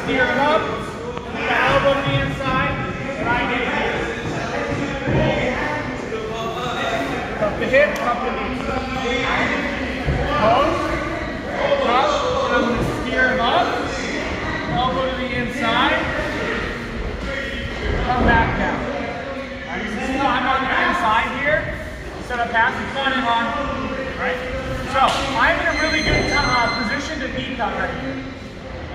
steer it up, put the elbow to the inside, and I get here. Up the hip, up the knee. Pose, up, and I'm going to steer him up, elbow to the inside, come back down. Right, you see how I'm on the inside here, instead of passing front and on, right? So, I'm in a really good position to knee cut right here,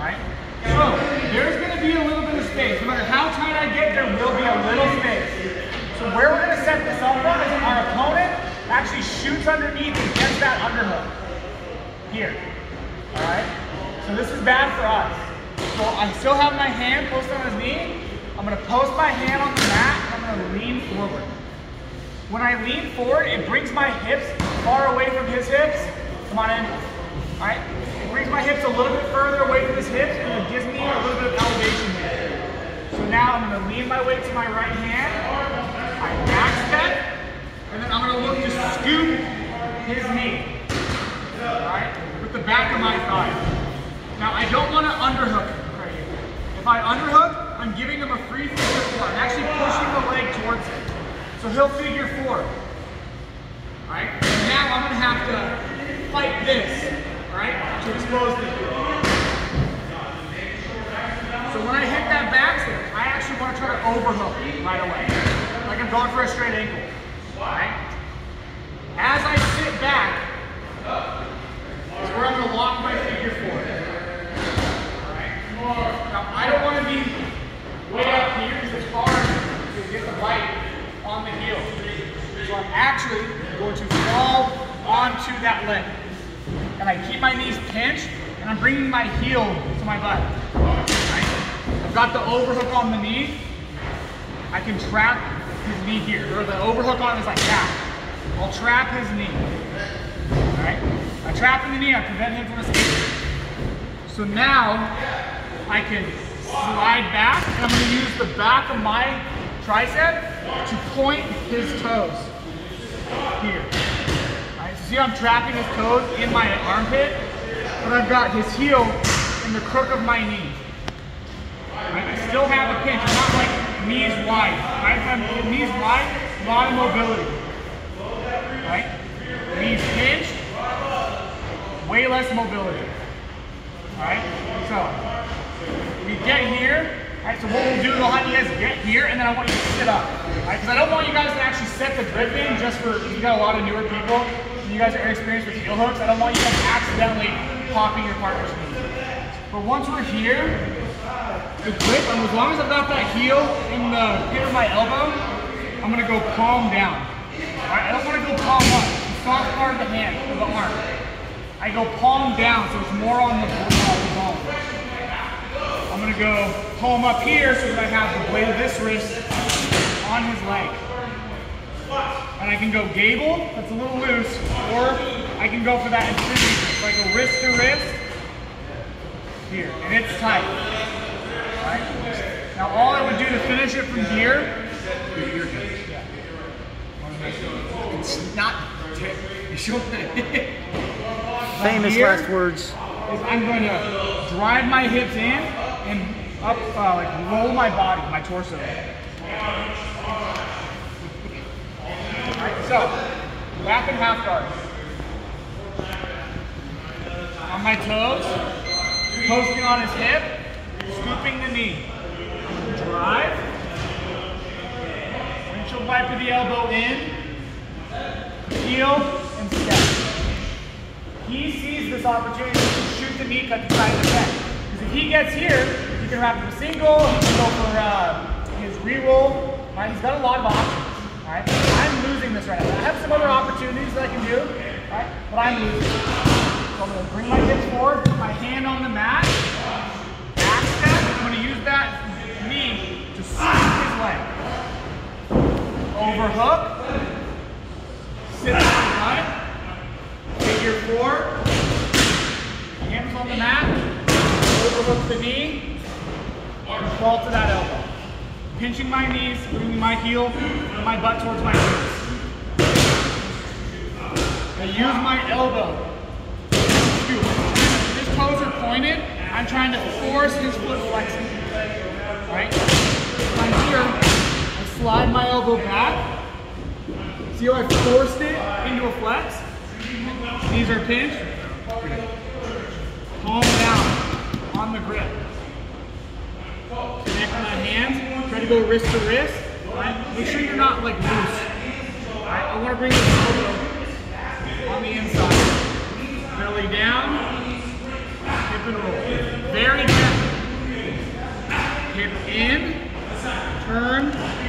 right? So, there's going to be a little bit of space. No matter how tight I get, there will be a little space. So where we're going to set this up from is our opponent actually shoots underneath and gets that underhook. Here. Alright? So this is bad for us. So I still have my hand posted on his knee. I'm going to post my hand on the mat and I'm going to lean forward. When I lean forward, it brings my hips far away from his hips. Come on in. Alright? It brings my hips a little bit further away from his hips and it gives me a little bit of elevation here. So now I'm going to lean my weight to my right hand. I back step. And then I'm going to look to scoop his knee. Alright? With the back of my thigh. Now I don't want to underhook right here. If I underhook, I'm giving him a free figure four. I'm actually pushing the leg towards him. So he'll figure four. Alright? And now I'm going to have to fight this. Alright? To expose the heel. So when I hit that back step, I actually want to try to overhook right away. Like I'm going for a straight ankle. Alright? As I sit back, is where I'm going to lock my figure four. Alright? Now I don't want to be way up here because it's hard to get the bite on the heel. So I'm actually going to fall onto that leg. And I keep my knees pinched and I'm bringing my heel to my butt. Right? I've got the overhook on the knee. I can trap his knee here. Or the overhook on is like that. I'll trap his knee. Alright? I trap in the knee, I prevent him from escaping. So now I can slide back and I'm going to use the back of my tricep to point his toes here. Alright, so see how I'm trapping his toes in my armpit, but I've got his heel in the crook of my knee. Right? I still have a pinch, I'm not like knees wide. Right? If I'm knees wide, a lot of mobility. Right? Knees pinched, way less mobility. Alright? So, we get here. Alright, so what we'll do is I'll have you guys get here and then I want you to sit up. Alright, because I don't want you guys to actually set the grip in just for, you got a lot of newer people, and you guys are inexperienced with heel hooks. I don't want you guys accidentally popping your partner's knee. But once we're here, the grip, and as long as I've got that heel in the pit of my elbow, I'm going to go palm down. Alright, I don't want to go palm up. The soft part of the hand, of the arm. I go palm down, so it's more on the bone. I'm going to go palm up here so that I have the blade of this wrist on his leg. And I can go gable, that's a little loose, or I can go for that infinity, like a wrist to wrist, here, and it's tight. Right? Now all I would do to finish it from here, You're good. yeah. It's not, you shouldn't. Famous last words. Is I'm going to drive my hips in and up, like roll my body, my torso. Alright, so, back in half guard. On my toes, posting on his hip, scooping the knee. Drive. Windshield wiper the elbow in, heel, and step. He sees this opportunity to shoot the knee cut to try to defend. Because if he gets here, he can wrap him a single, he can go for his re-roll. Right? He's got a lot of options. Right? I'm losing this right now. I have some other opportunities that I can do, right? But I'm losing. So I'm going to bring my hips forward, put my hand on the mat, back step. I'm going to use that knee to sweep his leg. Overhook, sit to the front, figure four, hands on the mat, overhook the knee, and fall to that elbow. Pinching my knees, bringing my heel and my butt towards my ribs. I use my elbow. If his toes are pointed, I'm I'm trying to force his foot flexing. Right? If I'm here, I slide my elbow back. See how I forced it into a flex? Knees are pinched. Palm down on the grip. Connect my hands. Try to go wrist to wrist. Right? Make sure you're not like loose. Right? I want to bring this elbow on the inside. Belly down. Hip and roll. Very gentle. Hip in. Turn.